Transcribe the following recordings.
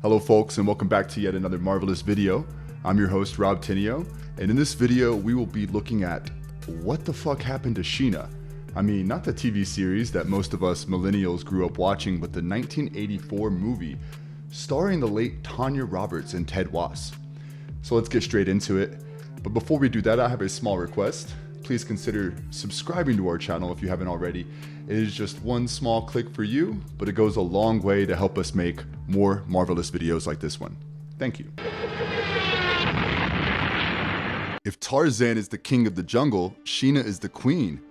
Hello folks, and welcome back to yet another marvelous video. I'm your host Rob Tinio, and in this video we will be looking at what the fuck happened to Sheena. I mean, not the TV series that most of us millennials grew up watching, but the 1984 movie starring the late Tanya Roberts and Ted Wass. So let's get straight into it. But before we do that, I have a small request. Please consider subscribing to our channel if you haven't already. It is just one small click for you, but it goes a long way to help us make more marvelous videos like this one. Thank you. If Tarzan is the king of the jungle, Sheena is the queen.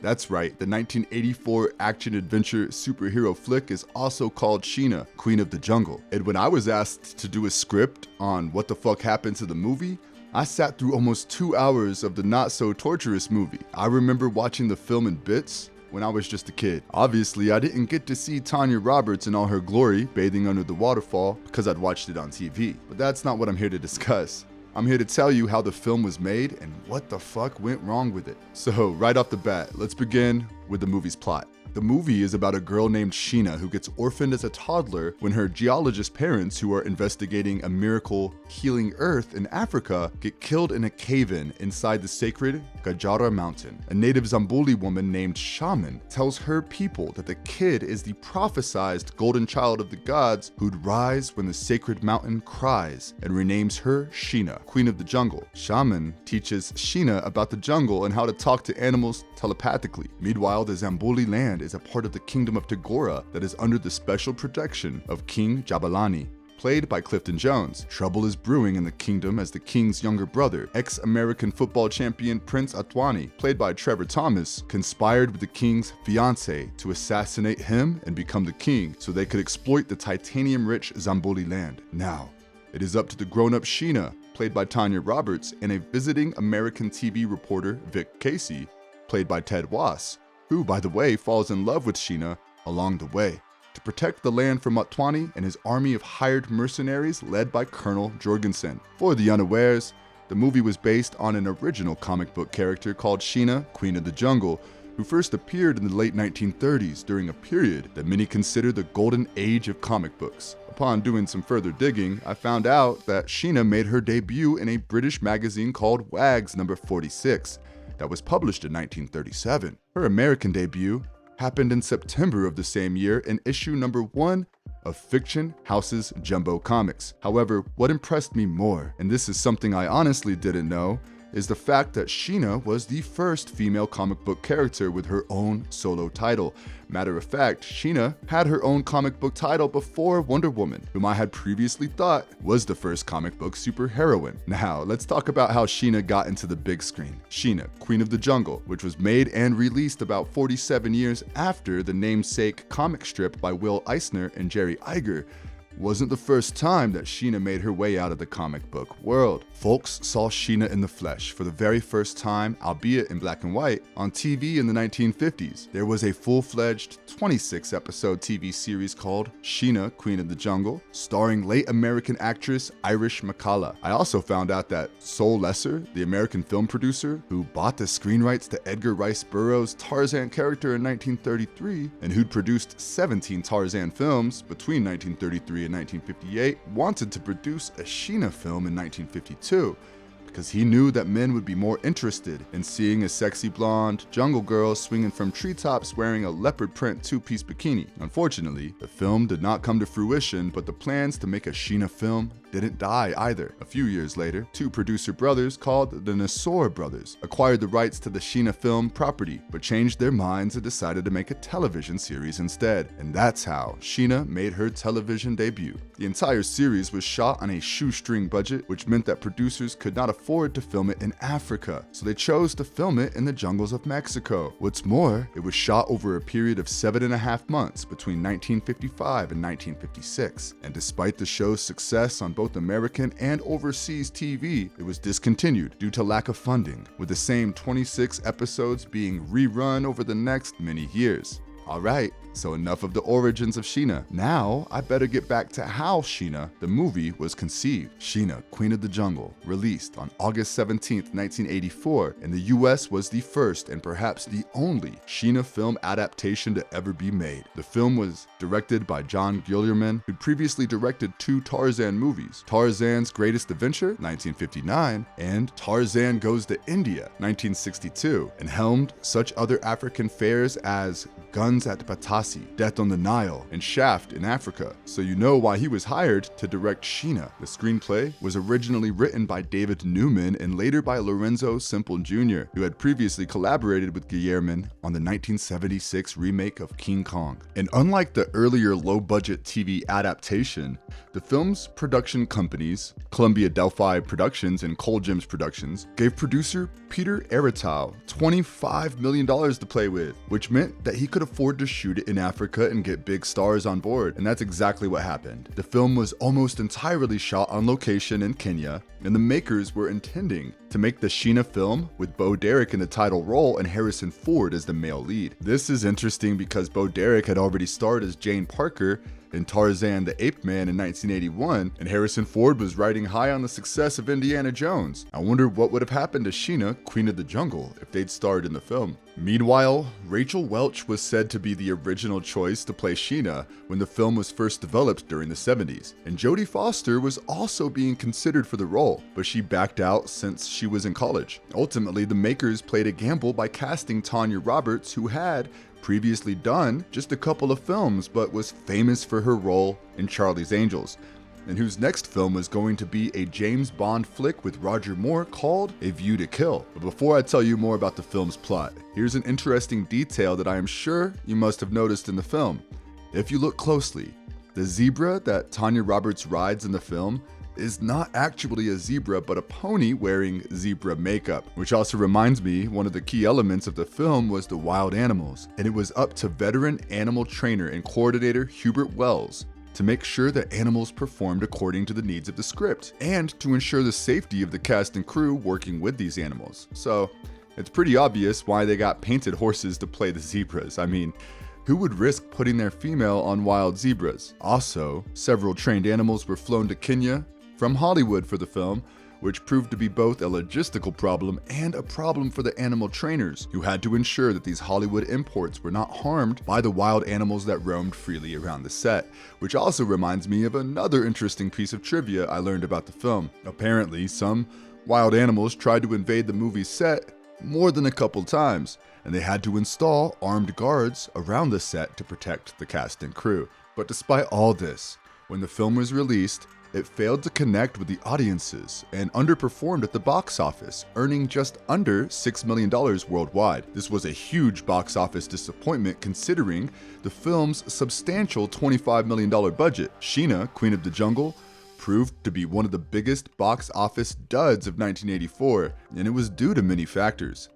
That's right, the 1984 action-adventure superhero flick is also called Sheena, Queen of the Jungle. And when I was asked to do a script on what the fuck happened to the movie, I sat through almost 2 hours of the not-so-torturous movie. I remember watching the film in bits when I was just a kid. Obviously, I didn't get to see Tanya Roberts in all her glory bathing under the waterfall because I'd watched it on TV. But that's not what I'm here to discuss. I'm here to tell you how the film was made and what the fuck went wrong with it. So, right off the bat, let's begin with the movie's plot. The movie is about a girl named Sheena who gets orphaned as a toddler when her geologist parents, who are investigating a miracle healing Earth in Africa, get killed in a cave-in inside the sacred Gajara Mountain. A native Zambuli woman named Shaman tells her people that the kid is the prophesized golden child of the gods who'd rise when the sacred mountain cries, and renames her Sheena, Queen of the Jungle. Shaman teaches Sheena about the jungle and how to talk to animals telepathically. Meanwhile, the Zambuli land is a part of the kingdom of Tagora that is under the special protection of King Jabalani. Played by Clifton Jones, trouble is brewing in the kingdom as the king's younger brother, ex-American football champion Prince Atwani, played by Trevor Thomas, conspired with the king's fiancée to assassinate him and become the king so they could exploit the titanium-rich Zambuli land. Now, it is up to the grown-up Sheena, played by Tanya Roberts, and a visiting American TV reporter, Vic Casey, played by Ted Wass, who, by the way, falls in love with Sheena along the way, to protect the land from Atwani and his army of hired mercenaries led by Colonel Jorgensen. For the unawares, the movie was based on an original comic book character called Sheena, Queen of the Jungle, who first appeared in the late 1930s during a period that many consider the golden age of comic books. Upon doing some further digging, I found out that Sheena made her debut in a British magazine called Wags number 46, that was published in 1937. Her American debut happened in September of the same year in issue number 1 of Fiction House's Jumbo Comics. However, what impressed me more, and this is something I honestly didn't know, is the fact that Sheena was the first female comic book character with her own solo title. Matter of fact, Sheena had her own comic book title before Wonder Woman, whom I had previously thought was the first comic book superheroine. Now, let's talk about how Sheena got into the big screen. Sheena, Queen of the Jungle, which was made and released about 47 years after the namesake comic strip by Will Eisner and Jerry Iger, wasn't the first time that Sheena made her way out of the comic book world. Folks saw Sheena in the flesh for the very first time, albeit in black and white, on TV in the 1950s. There was a full-fledged 26-episode TV series called Sheena, Queen of the Jungle, starring late American actress Irish McCalla. I also found out that Sol Lesser, the American film producer who bought the screen rights to Edgar Rice Burroughs' Tarzan character in 1933, and who'd produced 17 Tarzan films between 1933 and 1958, wanted to produce a Sheena film in 1952 because he knew that men would be more interested in seeing a sexy blonde jungle girl swinging from treetops wearing a leopard print two-piece bikini. Unfortunately, the film did not come to fruition, but the plans to make a Sheena film didn't die either. A few years later, two producer brothers called the Nassor brothers acquired the rights to the Sheena film property, but changed their minds and decided to make a television series instead. And that's how Sheena made her television debut. The entire series was shot on a shoestring budget, which meant that producers could not afford to film it in Africa, so they chose to film it in the jungles of Mexico. What's more, it was shot over a period of 7.5 months between 1955 and 1956, and despite the show's success on both American and overseas TV, it was discontinued due to lack of funding, with the same 26 episodes being rerun over the next many years. Alright, so enough of the origins of Sheena. Now, I better get back to how Sheena, the movie, was conceived. Sheena, Queen of the Jungle, released on August 17th, 1984, in the US was the first and perhaps the only Sheena film adaptation to ever be made. The film was directed by John Guillermin, who previously directed 2 Tarzan movies, Tarzan's Greatest Adventure, 1959, and Tarzan Goes to India, 1962, and helmed such other African fares as Guns at Batasi, Death on the Nile, and Shaft in Africa, so you know why he was hired to direct Sheena. The screenplay was originally written by David Newman and later by Lorenzo Semple Jr., who had previously collaborated with Guillermin on the 1976 remake of King Kong. And unlike the earlier low-budget TV adaptation, the film's production companies, Columbia Delphi Productions and Cole Gems Productions, gave producer Peter Aratau $25 million to play with, which meant that he could afford to shoot it in Africa and get big stars on board, and that's exactly what happened. The film was almost entirely shot on location in Kenya, and the makers were intending to make the Sheena film with Bo Derek in the title role and Harrison Ford as the male lead. This is interesting because Bo Derek had already starred as Jane Parker in Tarzan the Ape Man in 1981, and Harrison Ford was riding high on the success of Indiana Jones. I wonder what would have happened to Sheena, Queen of the Jungle, if they'd starred in the film. Meanwhile, Rachel Welch was said to be the original choice to play Sheena when the film was first developed during the 70s, and Jodie Foster was also being considered for the role, but she backed out since she was in college. Ultimately, the makers played a gamble by casting Tanya Roberts, who had previously done just a couple of films but was famous for her role in Charlie's Angels, and whose next film was going to be a James Bond flick with Roger Moore called A View to Kill. But before I tell you more about the film's plot, here's an interesting detail that I am sure you must have noticed in the film. If you look closely, the zebra that Tanya Roberts rides in the film is not actually a zebra, but a pony wearing zebra makeup, which also reminds me one of the key elements of the film was the wild animals, and it was up to veteran animal trainer and coordinator Hubert Wells to make sure that animals performed according to the needs of the script, and to ensure the safety of the cast and crew working with these animals. So it's pretty obvious why they got painted horses to play the zebras. I mean, who would risk putting their female on wild zebras? Also, several trained animals were flown to Kenya from Hollywood for the film, which proved to be both a logistical problem and a problem for the animal trainers, who had to ensure that these Hollywood imports were not harmed by the wild animals that roamed freely around the set, which also reminds me of another interesting piece of trivia I learned about the film. Apparently, some wild animals tried to invade the movie's set more than a couple times, and they had to install armed guards around the set to protect the cast and crew. But despite all this, when the film was released, it failed to connect with the audiences and underperformed at the box office, earning just under $6 million worldwide. This was a huge box office disappointment considering the film's substantial $25 million budget. Sheena, Queen of the Jungle, proved to be one of the biggest box office duds of 1984, and it was due to many factors.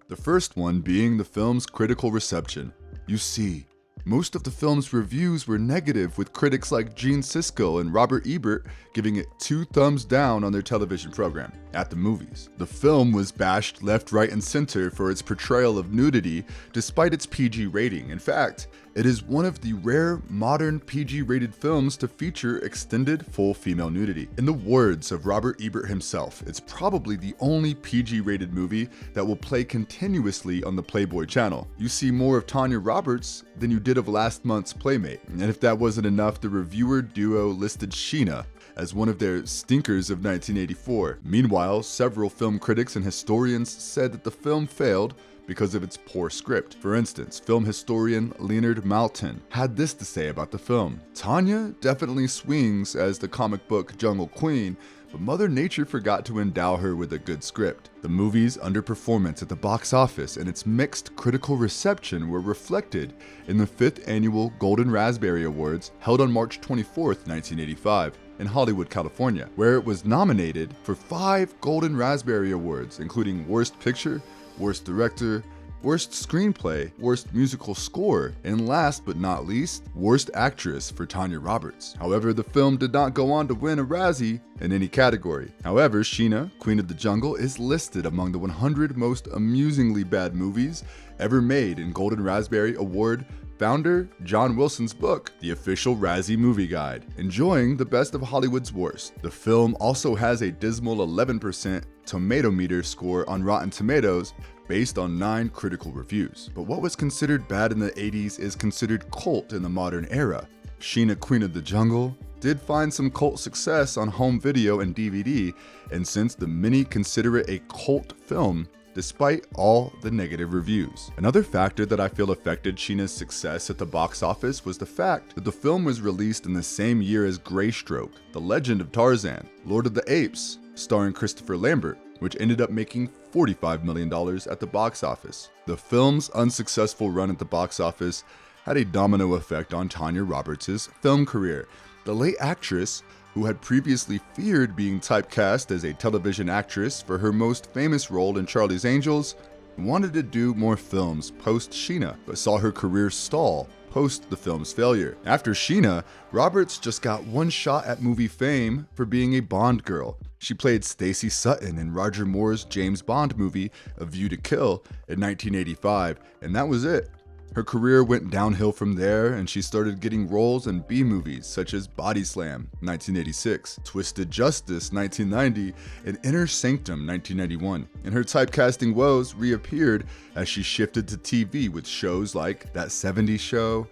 The first one being the film's critical reception. You see, most of the film's reviews were negative, with critics like Gene Siskel and Robert Ebert giving it 2 thumbs down on their television program. At the movies, the film was bashed left, right, and center for its portrayal of nudity despite its PG rating. In fact, it is one of the rare modern PG-rated films to feature extended full female nudity. In the words of Robert Ebert himself, it's probably the only PG-rated movie that will play continuously on the Playboy channel. You see more of Tanya Roberts than you did of last month's Playmate. And if that wasn't enough, the reviewer duo listed Sheena as one of their stinkers of 1984. Meanwhile, several film critics and historians said that the film failed because of its poor script. For instance, film historian Leonard Maltin had this to say about the film. Tanya definitely swings as the comic book Jungle Queen, but Mother Nature forgot to endow her with a good script. The movie's underperformance at the box office and its mixed critical reception were reflected in the 5th annual Golden Raspberry Awards held on March 24th, 1985. In Hollywood, California, where it was nominated for 5 Golden Raspberry Awards, including Worst Picture, Worst Director, Worst Screenplay, Worst Musical Score, and last but not least, Worst Actress for Tanya Roberts. However, the film did not go on to win a Razzie in any category. However, Sheena, Queen of the Jungle, is listed among the 100 most amusingly bad movies ever made in Golden Raspberry Award Founder John Wilson's book, The Official Razzie Movie Guide, enjoying the best of Hollywood's worst. The film also has a dismal 11% tomato meter score on Rotten Tomatoes based on 9 critical reviews. But what was considered bad in the 80s is considered cult in the modern era. Sheena, Queen of the Jungle did find some cult success on home video and DVD, and since the many consider it a cult film, despite all the negative reviews. Another factor that I feel affected Sheena's success at the box office was the fact that the film was released in the same year as Greystroke, The Legend of Tarzan, Lord of the Apes, starring Christopher Lambert, which ended up making $45 million at the box office. The film's unsuccessful run at the box office had a domino effect on Tanya Roberts' film career. The late actress, who had previously feared being typecast as a television actress for her most famous role in Charlie's Angels, wanted to do more films post-Sheena, but saw her career stall post the film's failure. After Sheena, Roberts just got one shot at movie fame for being a Bond girl. She played Stacey Sutton in Roger Moore's James Bond movie, A View to Kill, in 1985, and that was it. Her career went downhill from there, and she started getting roles in B-movies such as Body Slam, 1986, Twisted Justice, 1990, and Inner Sanctum, 1991. And her typecasting woes reappeared as she shifted to TV with shows like That 70s Show,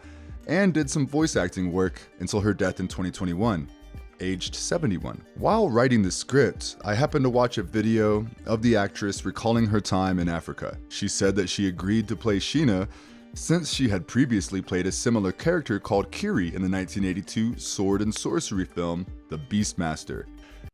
and did some voice acting work until her death in 2021. Aged 71. While writing the script, I happened to watch a video of the actress recalling her time in Africa. She said that she agreed to play Sheena since she had previously played a similar character called Kiri in the 1982 sword and sorcery film, The Beastmaster,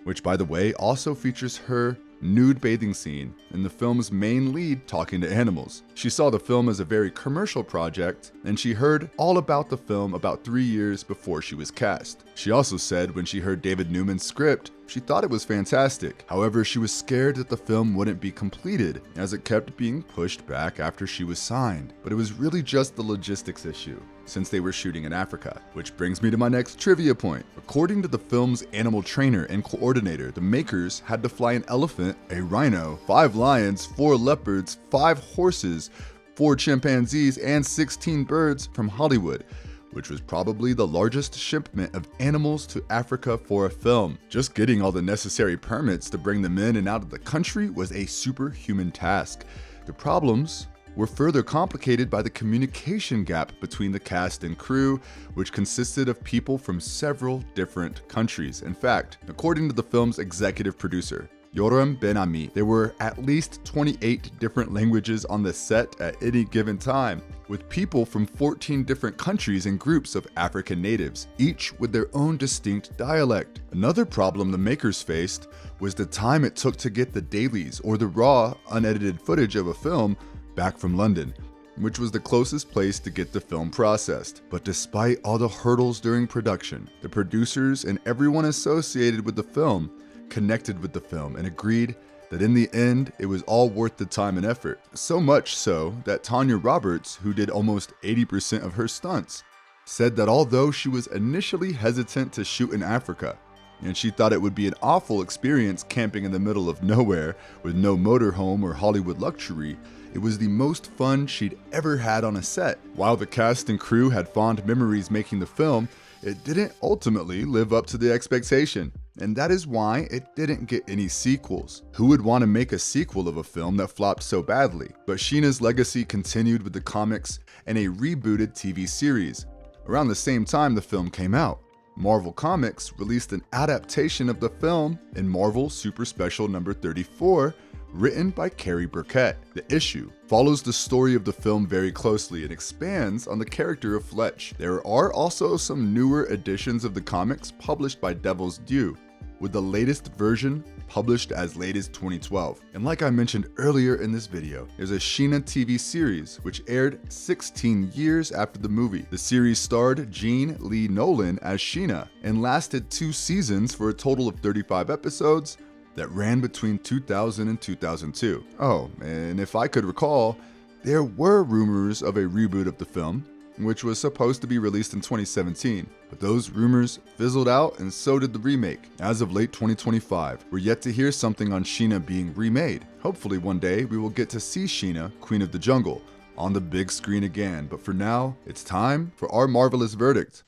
which by the way also features her nude bathing scene and the film's main lead talking to animals. She saw the film as a very commercial project, and she heard all about the film about 3 years before she was cast. She also said when she heard David Newman's script, she thought it was fantastic. However, she was scared that the film wouldn't be completed, as it kept being pushed back after she was signed. But it was really just the logistics issue, since they were shooting in Africa. Which brings me to my next trivia point. According to the film's animal trainer and coordinator, the makers had to fly an elephant, a rhino, 5 lions, 4 leopards, 5 horses, 4 chimpanzees, and 16 birds from Hollywood, which was probably the largest shipment of animals to Africa for a film. Just getting all the necessary permits to bring them in and out of the country was a superhuman task. The problems were further complicated by the communication gap between the cast and crew, which consisted of people from several different countries. In fact, according to the film's executive producer, Yoram Ben-Ami, there were at least 28 different languages on the set at any given time, with people from 14 different countries and groups of African natives, each with their own distinct dialect. Another problem the makers faced was the time it took to get the dailies, or the raw, unedited footage of a film, back from London, which was the closest place to get the film processed. But despite all the hurdles during production, the producers and everyone associated with the film connected with the film and agreed that in the end, it was all worth the time and effort. So much so that Tanya Roberts, who did almost 80% of her stunts, said that although she was initially hesitant to shoot in Africa, and she thought it would be an awful experience camping in the middle of nowhere with no motorhome or Hollywood luxury, it was the most fun she'd ever had on a set. While the cast and crew had fond memories making the film, it didn't ultimately live up to the expectation. And that is why it didn't get any sequels. Who would want to make a sequel of a film that flopped so badly? But Sheena's legacy continued with the comics and a rebooted TV series. Around the same time the film came out, Marvel Comics released an adaptation of the film in Marvel Super Special number 34, written by Carrie Burkett. The issue follows the story of the film very closely and expands on the character of Fletch. There are also some newer editions of the comics published by Devil's Due, with the latest version published as late as 2012. And like I mentioned earlier in this video, there's a Sheena TV series which aired 16 years after the movie. The series starred Jean Lee Nolan as Sheena and lasted 2 seasons for a total of 35 episodes that ran between 2000 and 2002. Oh, and if I could recall, there were rumors of a reboot of the film, which was supposed to be released in 2017, but those rumors fizzled out and so did the remake. As of late 2025, we're yet to hear something on Sheena being remade. Hopefully one day we will get to see Sheena, Queen of the Jungle, on the big screen again. But for now, it's time for our marvelous verdict.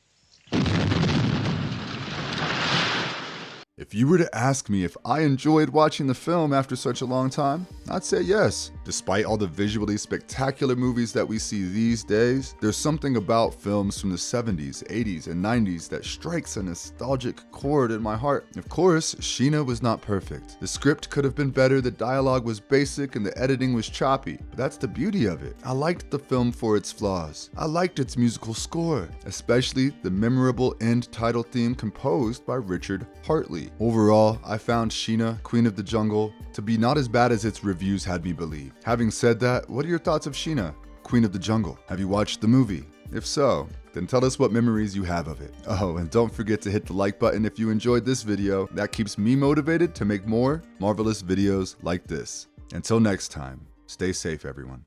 If you were to ask me if I enjoyed watching the film after such a long time, I'd say yes. Despite all the visually spectacular movies that we see these days, there's something about films from the 70s, 80s, and 90s that strikes a nostalgic chord in my heart. Of course, Sheena was not perfect. The script could have been better, the dialogue was basic, and the editing was choppy. But that's the beauty of it. I liked the film for its flaws. I liked its musical score, especially the memorable end title theme composed by Richard Hartley. Overall, I found Sheena, Queen of the Jungle, to be not as bad as its reviews had me believe. Having said that, what are your thoughts of Sheena, Queen of the Jungle? Have you watched the movie? If so, then tell us what memories you have of it. Oh, and don't forget to hit the like button if you enjoyed this video. That keeps me motivated to make more marvelous videos like this. Until next time, stay safe, everyone.